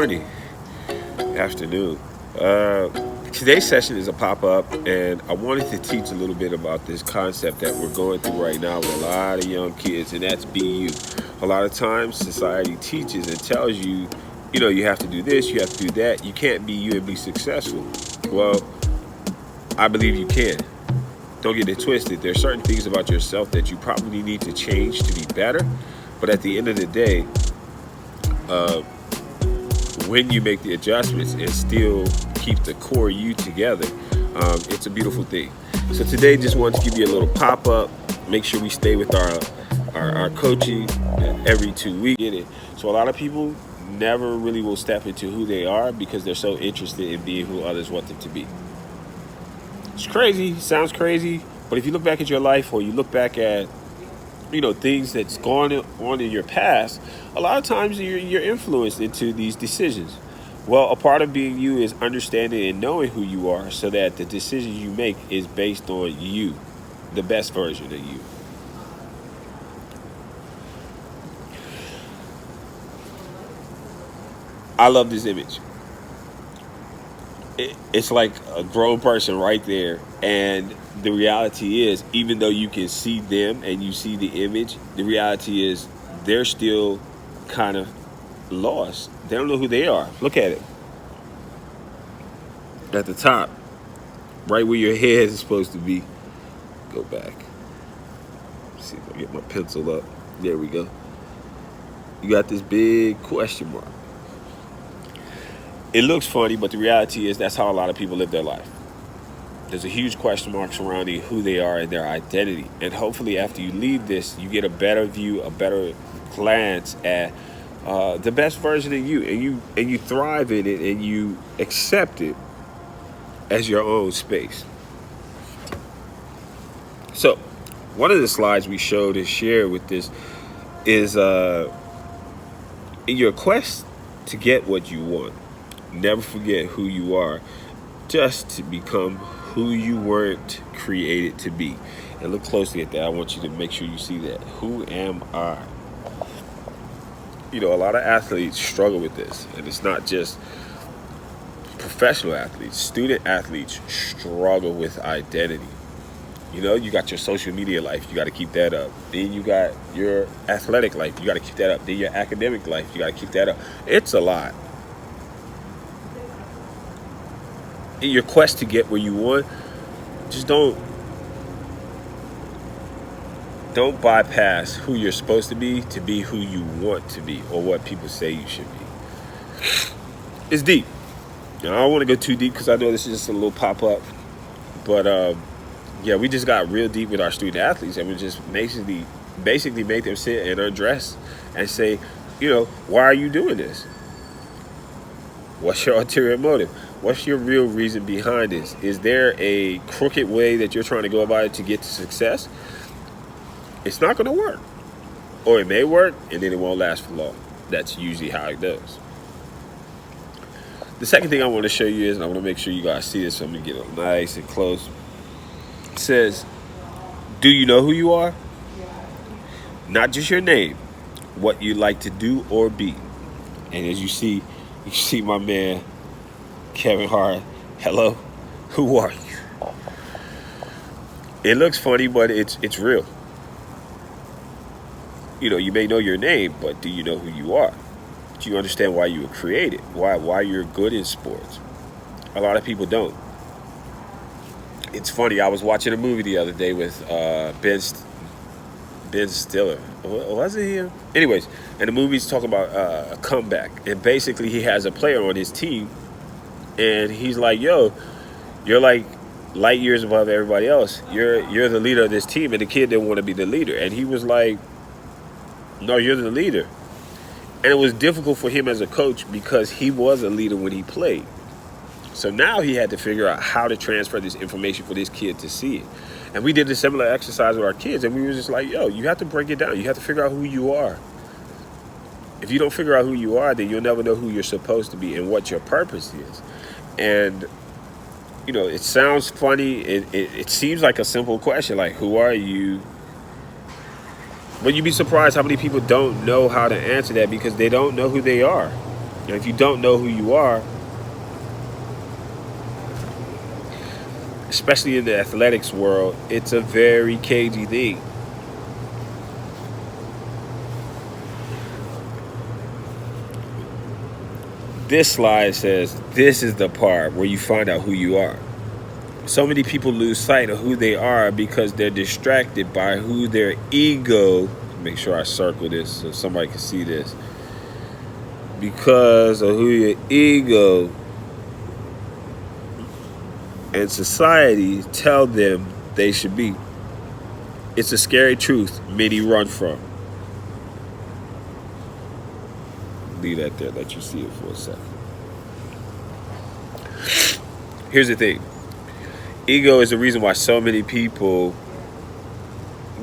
Morning, afternoon. Today's session is a pop-up, and I wanted to teach a little bit about this concept that we're going through right now with a lot of young kids, and that's be you. A lot of times, society teaches and tells you, you have to do this, you have to do that. You can't be you and be successful. Well, I believe you can. Don't get it twisted. There are certain things about yourself that you probably need to change to be better, but at the end of the day, uh, when you make the adjustments and still keep the core you together, it's a beautiful thing. So today, just wanted to give you a little pop up. Make sure we stay with our coaching every 2 weeks. Get it? So a lot of people never really will step into who they are because they're so interested in being who others want them to be. It's crazy. Sounds crazy, but if you look back at your life or you look back at things that's gone on in your past, a lot of times you're influenced into these decisions. Well, a part of being you is understanding and knowing who you are so that the decisions you make is based on you, the best version of you. I love this image. It's like a grown person right there, and the reality is, even though you can see them and you see the image, the reality is they're still kind of lost. They don't know who they are. Look at it at the top, right where your head is supposed to be. Go back. See if I get my pencil up. There we go. You got this big question mark. It looks funny, but the reality is that's how a lot of people live their life. There's a huge question mark surrounding who they are and their identity. And hopefully after you leave this, you get a better view, a better glance at the best version of you, and you thrive in it and you accept it as your own space. So one of the slides we showed and shared with this is in your quest to get what you want, never forget who you are, just to become who you weren't created to be. And look closely at that. I want you to make sure you see that. Who am I? A lot of athletes struggle with this. And it's not just professional athletes. Student athletes struggle with identity. You got your social media life. You got to keep that up. Then you got your athletic life. You got to keep that up. Then your academic life. You got to keep that up. It's a lot. In your quest to get where you want, just don't bypass who you're supposed to be who you want to be or what people say you should be. It's deep. I don't want to go too deep because I know this is just a little pop-up. But we just got real deep with our student athletes, and we just basically made them sit and undress and say, why are you doing this? What's your ulterior motive? What's your real reason behind this? Is there a crooked way that you're trying to go about it to get to success? It's not going to work. Or it may work, and then it won't last for long. That's usually how it does. The second thing I want to show you is, and I want to make sure you guys see this, so I'm going to get it nice and close. It says, do you know who you are? Not just your name, what you like to do or be. And as you see my man, Kevin Hart. Hello, who are you? It looks funny, but it's real. You may know your name, but do you know who you are? Do you understand why you were created? Why you're good in sports? A lot of people don't. It's funny. I was watching a movie the other day with Ben Stiller. Was it him? Anyways, and the movie's talking about a comeback, and basically he has a player on his team. And he's like, yo, you're like light years above everybody else. You're the leader of this team. And the kid didn't want to be the leader. And he was like, no, you're the leader. And it was difficult for him as a coach because he was a leader when he played. So now he had to figure out how to transfer this information for this kid to see it. And we did a similar exercise with our kids. And we were just like, yo, you have to break it down. You have to figure out who you are. If you don't figure out who you are, then you'll never know who you're supposed to be and what your purpose is. And, it sounds funny. It seems like a simple question, like, who are you? But you'd be surprised how many people don't know how to answer that because they don't know who they are. And if you don't know who you are, especially in the athletics world, it's a very cagey thing. This slide says this is the part where you find out who you are. So many people lose sight of who they are because they're distracted by who their ego, make sure I circle this so somebody can see this, because of who your ego and society tell them they should be. It's a scary truth many run from. Leave that there, let you see it for a second. Here's the thing. Ego is the reason why so many people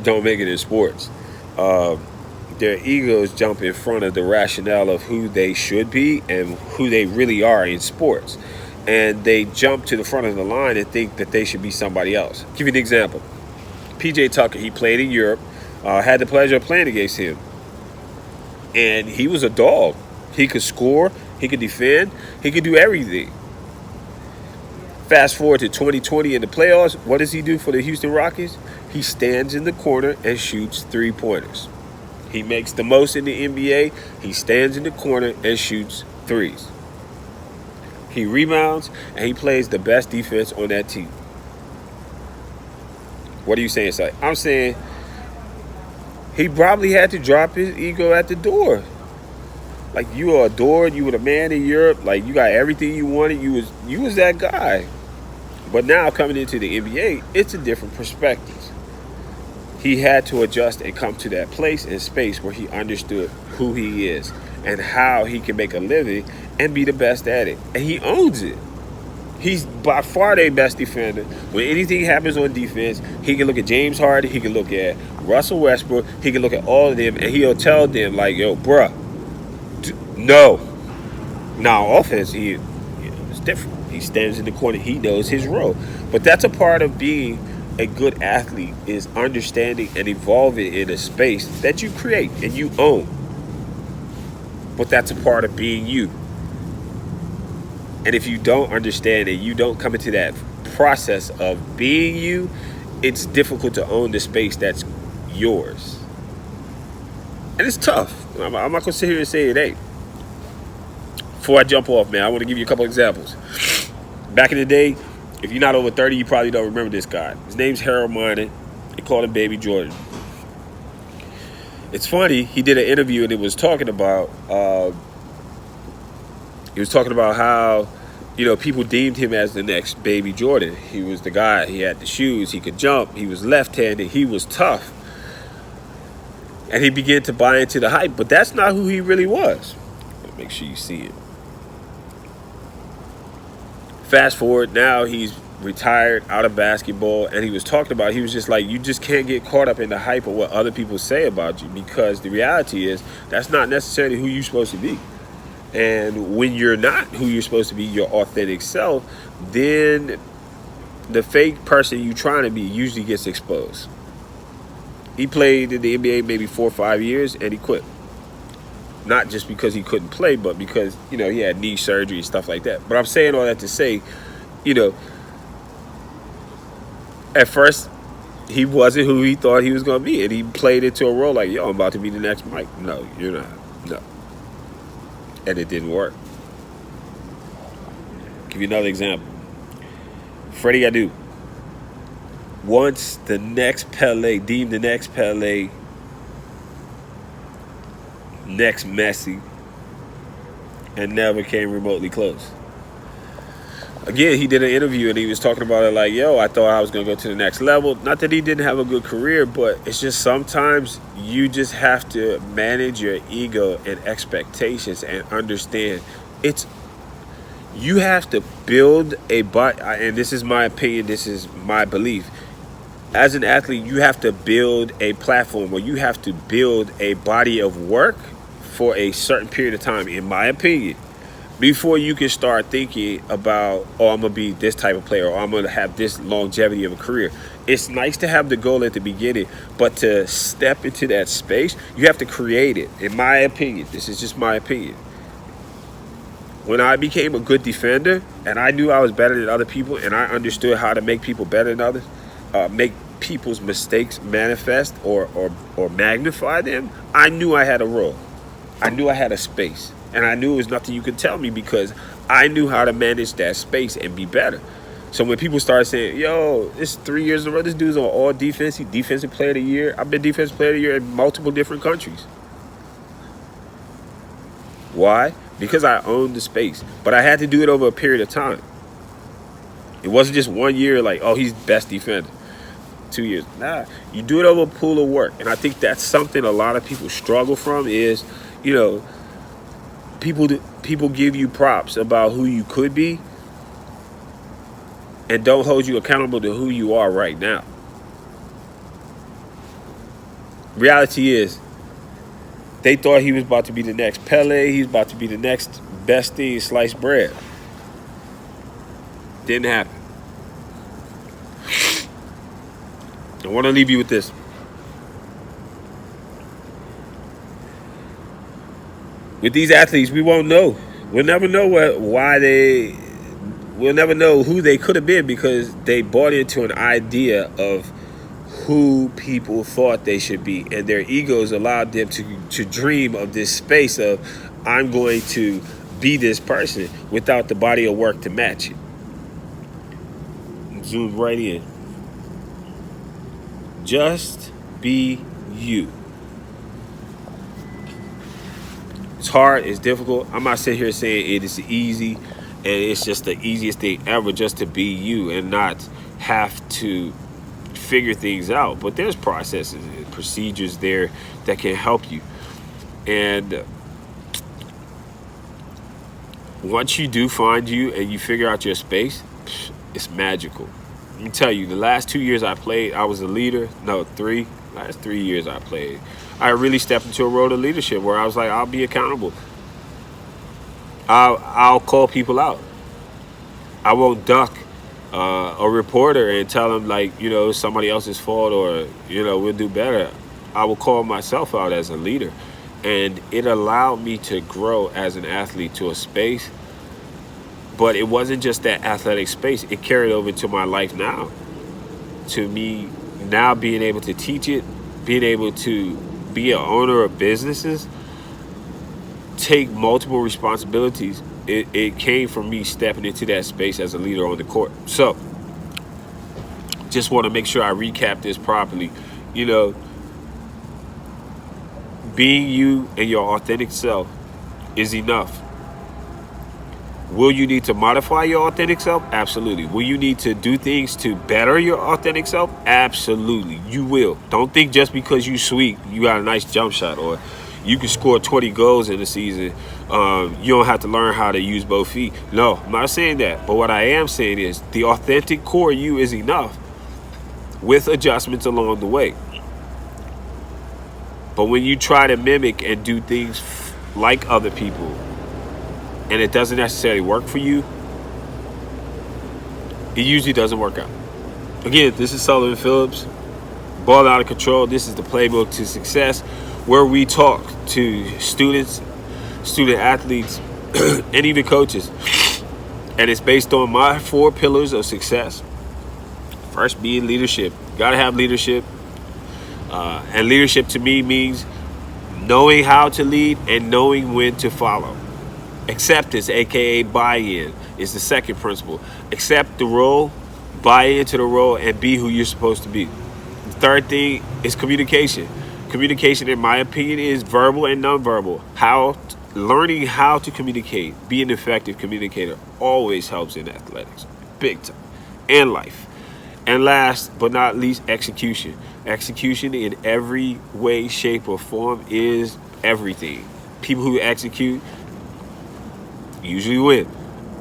don't make it in sports. Their egos jump in front of the rationale of who they should be and who they really are in sports. And they jump to the front of the line and think that they should be somebody else. Give you an example. PJ Tucker, he played in Europe, had the pleasure of playing against him. And he was a dog. He could score, he could defend, he could do everything. Fast forward to 2020 in the playoffs, what does he do for the Houston Rockets? He stands in the corner and shoots three-pointers. He makes the most in the NBA. He stands in the corner and shoots threes. He rebounds, and he plays the best defense on that team. What are you saying, Si? I'm saying he probably had to drop his ego at the door. Like, you are adored. You were the man in Europe. Like, you got everything you wanted. You was that guy. But now coming into the NBA, it's a different perspective. He had to adjust and come to that place and space where he understood who he is and how he can make a living and be the best at it. And he owns it. He's by far their best defender. When anything happens on defense, he can look at James Harden, he can look at Russell Westbrook, he can look at all of them, and he'll tell them, like, yo, bruh, no. Now, offense, it's different. He stands in the corner. He knows his role. But that's a part of being a good athlete, is understanding and evolving in a space that you create and you own. But that's a part of being you. And if you don't understand it, you don't come into that process of being you, it's difficult to own the space that's yours. And it's tough. I'm not going to sit here and say it ain't. Before I jump off, man, I want to give you a couple examples. Back in the day, if you're not over 30, you probably don't remember this guy. His name's Harold Miner. They called him Baby Jordan. It's funny, he did an interview and it was talking about how, people deemed him as the next Baby Jordan. He was the guy. He had the shoes. He could jump. He was left-handed. He was tough. And he began to buy into the hype. But that's not who he really was. Make sure you see it. Fast forward, now he's retired, out of basketball, and he was talking about, he was just like, you just can't get caught up in the hype of what other people say about you, because the reality is that's not necessarily who you're supposed to be. And when you're not who you're supposed to be, your authentic self, then the fake person you're trying to be usually gets exposed. He played in the NBA maybe 4 or 5 years and he quit. Not just because he couldn't play, but because, he had knee surgery and stuff like that. But I'm saying all that to say, at first he wasn't who he thought he was going to be. And he played into a role like, yo, I'm about to be the next Mike. No, you're not. No. And it didn't work. Give you another example. Freddie Adu. Once the next Pele, deemed the next Pele, next Messi, and never came remotely close. Again, he did an interview and he was talking about it like, yo, I thought I was going to go to the next level. Not that he didn't have a good career, but it's just sometimes you just have to manage your ego and expectations and understand you have to build a body, and this is my opinion, this is my belief. As an athlete, you have to build a platform, or you have to build a body of work for a certain period of time, in my opinion, before you can start thinking about, I'm going to be this type of player, or I'm going to have this longevity of a career. It's nice to have the goal at the beginning, but to step into that space, you have to create it. In my opinion, this is just my opinion. When I became a good defender and I knew I was better than other people and I understood how to make people better than others, make people's mistakes manifest or magnify them, I knew I had a role. I knew I had a space. And I knew it was nothing you could tell me because I knew how to manage that space and be better. So when people started saying, yo, it's 3 years in a row, this dude's on all defense, he's defensive player of the year. I've been defensive player of the year in multiple different countries. Why? Because I owned the space. But I had to do it over a period of time. It wasn't just 1 year like, oh, he's best defender. 2 years. Nah, you do it over a pool of work. And I think that's something a lot of people struggle from is, you know, people give you props about who you could be and don't hold you accountable to who you are right now. Reality is, they thought he was about to be the next Pele. He was about to be the next best thing sliced bread. Didn't happen. I want to leave you with this. With these athletes, we won't know. We'll never know we'll never know who they could have been because they bought into an idea of who people thought they should be, and their egos allowed them to dream of this space of, I'm going to be this person without the body of work to match it. Zoom right in. Just be you. It's hard, it's difficult. I'm not sitting here saying it is easy and it's just the easiest thing ever just to be you and not have to figure things out. But there's processes and procedures there that can help you. And once you do find you and you figure out your space, it's magical. Let me tell you, the last 2 years I played, I was a leader. No, last 3 years I played. I really stepped into a role of leadership where I was like, I'll be accountable. I'll call people out. I won't duck a reporter and tell them, like, you know, somebody else's fault or, you know, we'll do better. I will call myself out as a leader. And it allowed me to grow as an athlete to a space. But it wasn't just that athletic space. It carried over to my life now. To me now being able to teach it, being able to be an owner of businesses, take multiple responsibilities. It came from me stepping into that space as a leader on the court. So, just want to make sure I recap this properly. You know, being you and your authentic self is enough. Will you need to modify your authentic self? Absolutely. Will you need to do things to better your authentic self? Absolutely. You will. Don't think just because you sweet, you got a nice jump shot, or you can score 20 goals in a season, you don't have to learn how to use both feet. No, I'm not saying that. But what I am saying is the authentic core you is enough with adjustments along the way. But when you try to mimic and do things like other people, and it doesn't necessarily work for you, it usually doesn't work out. Again, this is Sullivan Phillips, Ball Out of Control. This is the playbook to success, where we talk to students, student athletes, and even coaches. And it's based on my 4 pillars of success. First being leadership. Gotta have leadership. And leadership to me means knowing how to lead and knowing when to follow. Acceptance, aka buy-in, is the second principle. Accept the role, buy into the role, and be who you're supposed to be. The third thing is communication. Communication, in my opinion, is verbal and nonverbal. Learning how to communicate, be an effective communicator, always helps in athletics, big time, and life. And last but not least, execution. Execution in every way, shape, or form is everything. People who execute usually win.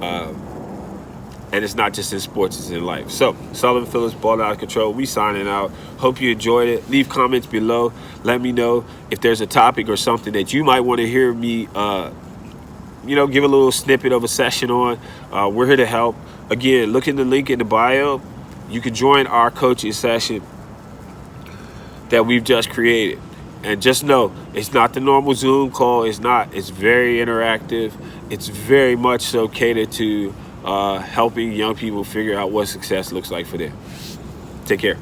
And it's not just in sports, it's in life. So, Sullivan Phillips, Ball Out of Control. We signing out. Hope you enjoyed it. Leave comments below. Let me know if there's a topic or something that you might want to hear me, give a little snippet of a session on. We're here to help. Again, look in the link in the bio. You can join our coaching session that we've just created. And just know, it's not the normal Zoom call. It's not. It's very interactive. It's very much so catered to helping young people figure out what success looks like for them. Take care.